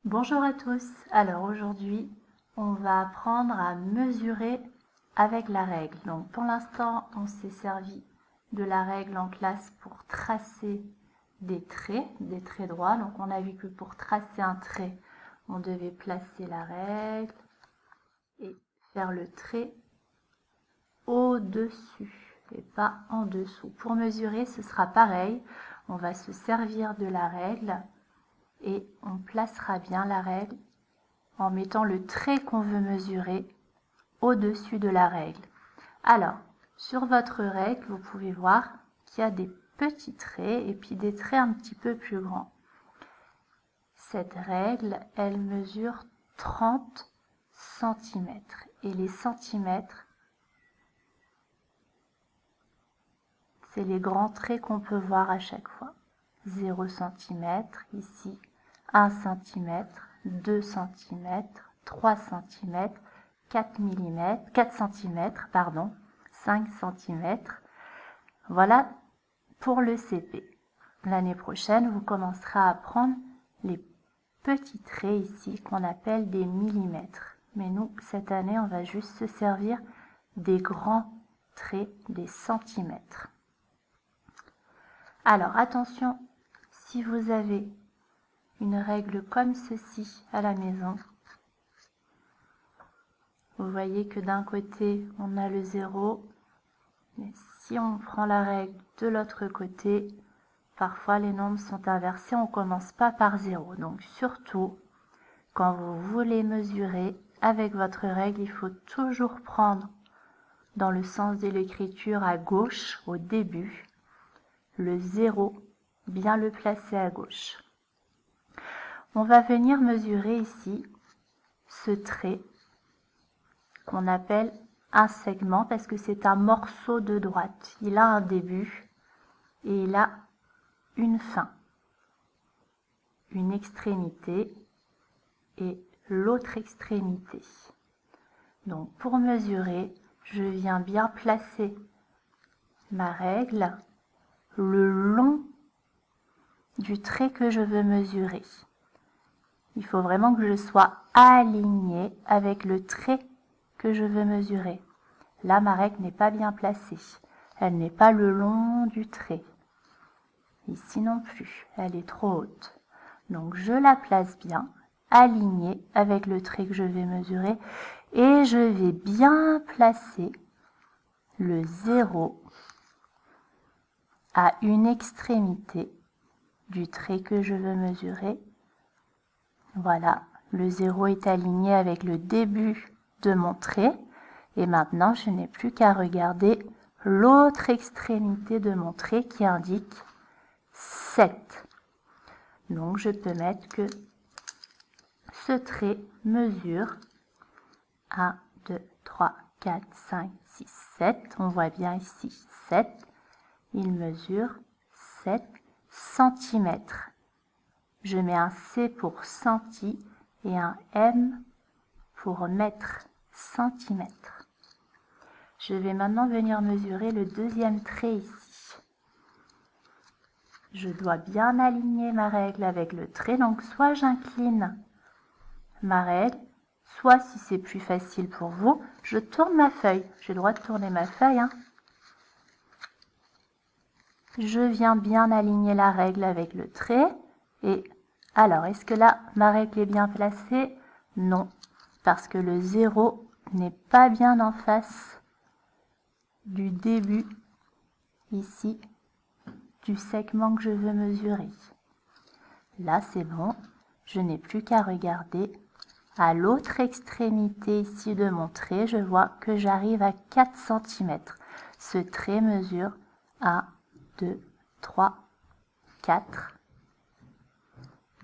Bonjour à tous. Alors aujourd'hui, on va apprendre à mesurer avec la règle. Donc pour l'instant, on s'est servi de la règle en classe pour tracer des traits droits. Donc on a vu que pour tracer un trait, on devait placer la règle et faire le trait au-dessus et pas en dessous. Pour mesurer, ce sera pareil. On va se servir de la règle et on placera bien la règle en mettant le trait qu'on veut mesurer au-dessus de la règle. Alors, sur votre règle, vous pouvez voir qu'il y a des petits traits et puis des traits un petit peu plus grands. Cette règle, elle mesure 30 cm. Et les centimètres, c'est les grands traits qu'on peut voir à chaque fois. 0 cm, ici 1 cm, 2 cm, 3 cm, 4 cm, 5 cm. Voilà pour le CP. L'année prochaine, vous commencerez à apprendre les petits traits ici qu'on appelle des millimètres. Mais nous, cette année, on va juste se servir des grands traits, des centimètres. Alors attention, si vous avez une règle comme ceci à la maison, vous voyez que d'un côté, on a le 0, mais si on prend la règle de l'autre côté, parfois les nombres sont inversés, on ne commence pas par 0. Donc surtout, quand vous voulez mesurer avec votre règle, il faut toujours prendre dans le sens de l'écriture à gauche au début, le 0, bien le placer à gauche. On va venir mesurer ici ce trait qu'on appelle un segment parce que c'est un morceau de droite. Il a un début et il a une fin, une extrémité et l'autre extrémité. Donc pour mesurer, je viens bien placer ma règle le long du trait que je veux mesurer. Il faut vraiment que je sois alignée avec le trait que je veux mesurer. Là, ma règle n'est pas bien placée. Elle n'est pas le long du trait. Ici non plus, elle est trop haute. Donc je la place bien, alignée avec le trait que je vais mesurer, et je vais bien placer le 0 à une extrémité du trait que je veux mesurer. Voilà, le 0 est aligné avec le début de mon trait. Et maintenant, je n'ai plus qu'à regarder l'autre extrémité de mon trait qui indique 7. Donc, je peux mettre que ce trait mesure 1, 2, 3, 4, 5, 6, 7. On voit bien ici 7. Il mesure 7 cm. Je mets un C pour centi et un M pour mètre, centimètre. Je vais maintenant venir mesurer le deuxième trait ici. Je dois bien aligner ma règle avec le trait, donc soit j'incline ma règle, soit si c'est plus facile pour vous, je tourne ma feuille. J'ai le droit de tourner ma feuille. Je viens bien aligner la règle avec le trait. Et alors, est-ce que là, ma règle est bien placée? Non, parce que le 0 n'est pas bien en face du début, ici, du segment que je veux mesurer. Là, c'est bon. Je n'ai plus qu'à regarder à l'autre extrémité ici de mon trait. Je vois que j'arrive à 4 cm. Ce trait mesure 1, 2, 3, 4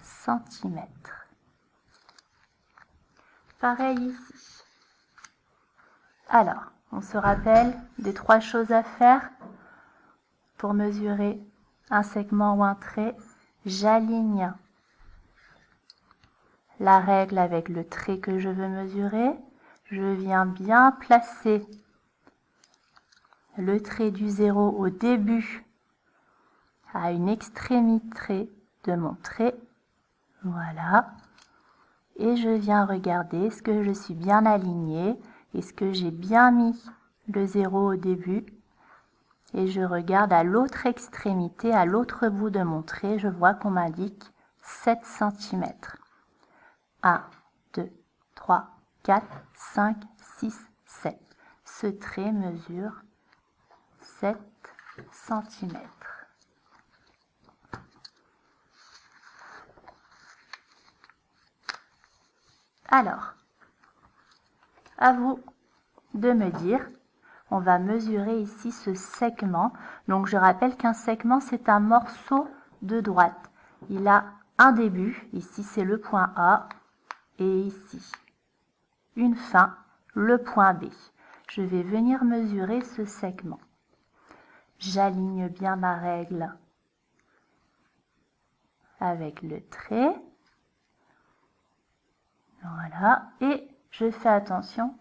cm. Pareil ici. Alors, on se rappelle des 3 choses à faire pour mesurer un segment ou un trait. J'aligne la règle avec le trait que je veux mesurer. Je viens bien placer le trait du 0 au début à une extrémité de mon trait. Voilà. et je viens regarder est-ce que je suis bien alignée, est-ce que j'ai bien mis le 0 au début, et je regarde à l'autre extrémité, à l'autre bout de mon trait, je vois qu'on m'indique 7 cm. 1, 2, 3, 4, 5, 6, 7. Ce trait mesure 7 cm. Alors, à vous de me dire, on va mesurer ici ce segment. Donc je rappelle qu'un segment, c'est un morceau de droite. Il a un début, ici c'est le point A, et ici une fin, le point B. Je vais venir mesurer ce segment. J'aligne bien ma règle avec le trait. Voilà, et je fais attention.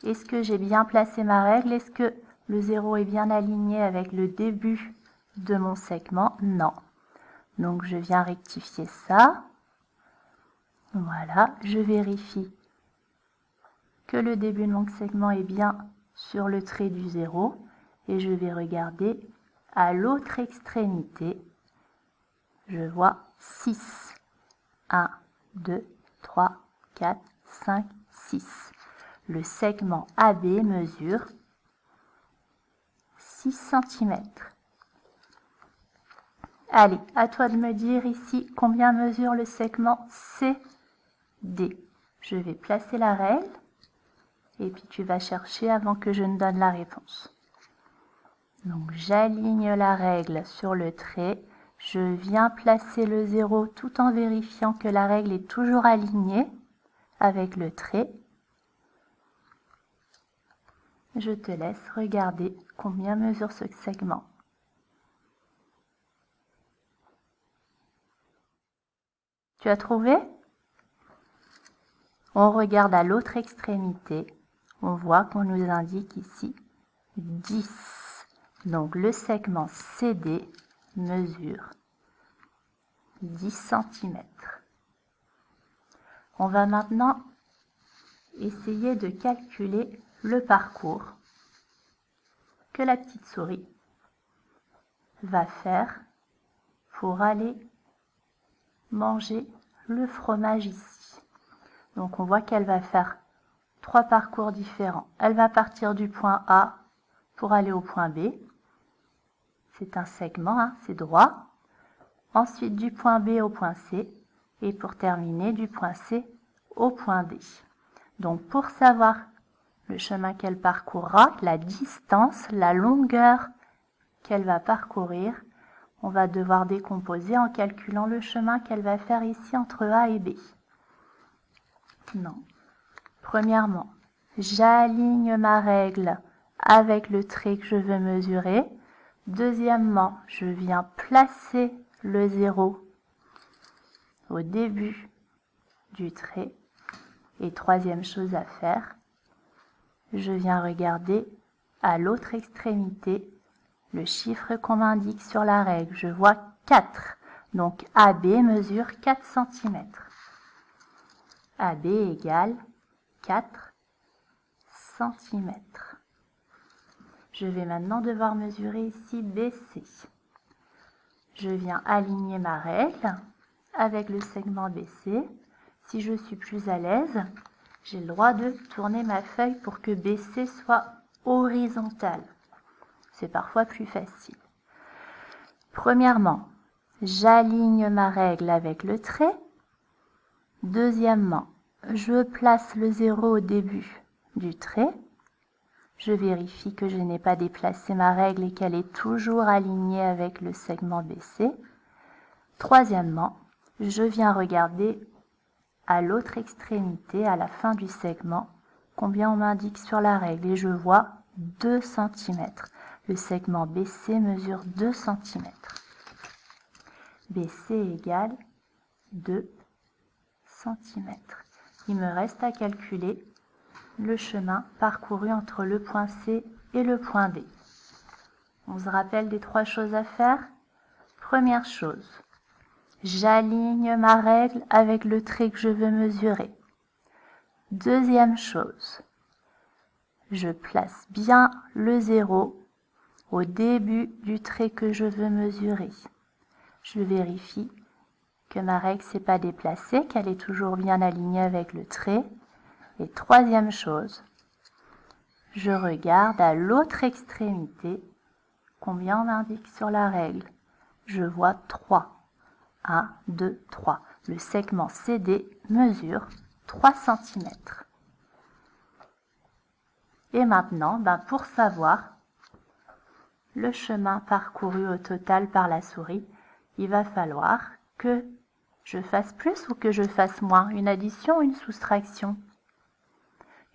Est-ce que j'ai bien placé ma règle? Est-ce que le 0 est bien aligné avec le début de mon segment? Non. Donc je viens rectifier ça. Voilà, je vérifie que le début de mon segment est bien sur le trait du 0 et je vais regarder à l'autre extrémité. Je vois 6. 1, 2, 3, 4, 5, 6. Le segment AB mesure 6 cm. Allez, à toi de me dire ici combien mesure le segment CD. Je vais placer la règle et puis tu vas chercher avant que je ne donne la réponse. Donc j'aligne la règle sur le trait. Je viens placer le 0 tout en vérifiant que la règle est toujours alignée avec le trait. Je te laisse regarder combien mesure ce segment. Tu as trouvé? On regarde à l'autre extrémité. On voit qu'on nous indique ici 10. Donc le segment CD mesure 10 cm. On va maintenant essayer de calculer le parcours que la petite souris va faire pour aller manger le fromage ici. Donc on voit qu'elle va faire 3 parcours différents. Elle va partir du point A pour aller au point B. C'est un segment, hein, c'est droit. Ensuite du point B au point C. Et pour terminer du point C au point D. Donc pour savoir le chemin qu'elle parcourra, la distance, la longueur qu'elle va parcourir, on va devoir décomposer en calculant le chemin qu'elle va faire ici entre A et B. Non. Premièrement, j'aligne ma règle avec le trait que je veux mesurer. Deuxièmement, je viens placer le 0 au début du trait. Et troisième chose à faire, je viens regarder à l'autre extrémité le chiffre qu'on m'indique sur la règle. Je vois 4. Donc AB mesure 4 cm. AB égale 4 cm. Je vais maintenant devoir mesurer ici BC. Je viens aligner ma règle avec le segment BC. Si je suis plus à l'aise, j'ai le droit de tourner ma feuille pour que BC soit horizontale. C'est parfois plus facile. Premièrement, j'aligne ma règle avec le trait. Deuxièmement, je place le 0 au début du trait. Je vérifie que je n'ai pas déplacé ma règle et qu'elle est toujours alignée avec le segment BC. Troisièmement, je viens regarder à l'autre extrémité, à la fin du segment, combien on m'indique sur la règle et je vois 2 cm. Le segment BC mesure 2 cm. BC égale 2 cm. Il me reste à calculer le chemin parcouru entre le point C et le point D. On se rappelle des 3 choses à faire? Première chose, j'aligne ma règle avec le trait que je veux mesurer. Deuxième chose, je place bien le 0 au début du trait que je veux mesurer. Je vérifie que ma règle s'est pas déplacée, qu'elle est toujours bien alignée avec le trait. Et troisième chose, je regarde à l'autre extrémité combien on m'indique sur la règle. Je vois 3. 1, 2, 3. Le segment CD mesure 3 cm. Et maintenant, pour savoir le chemin parcouru au total par la souris, il va falloir que je fasse plus ou que je fasse moins, une addition ou une soustraction.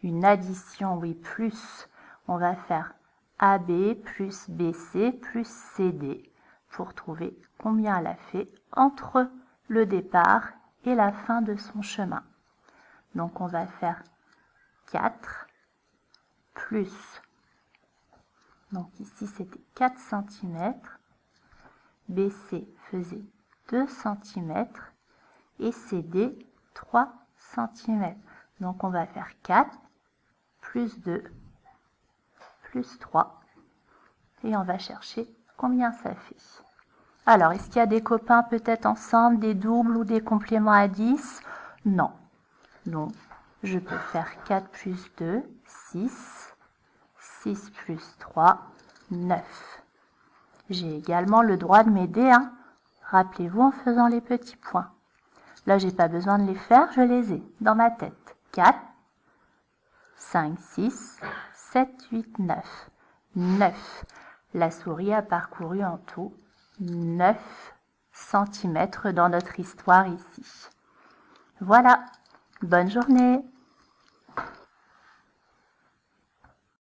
Une addition, oui, plus. On va faire AB plus BC plus CD pour trouver combien elle a fait entre le départ et la fin de son chemin. Donc on va faire 4 plus, donc ici c'était 4 cm, BC faisait 2 cm et CD 3 cm. Donc on va faire 4 plus 2 plus 3 et on va chercher combien ça fait. Alors, est-ce qu'il y a des copains peut-être ensemble, des doubles ou des compléments à 10? Non. Donc, je peux faire 4 plus 2, 6, 6 plus 3, 9. J'ai également le droit de m'aider, rappelez-vous, en faisant les petits points. Là, j'ai pas besoin de les faire, je les ai dans ma tête. 4, 5, 6, 7, 8, 9. 9. La souris a parcouru en tout 9 cm dans notre histoire ici. Voilà, bonne journée!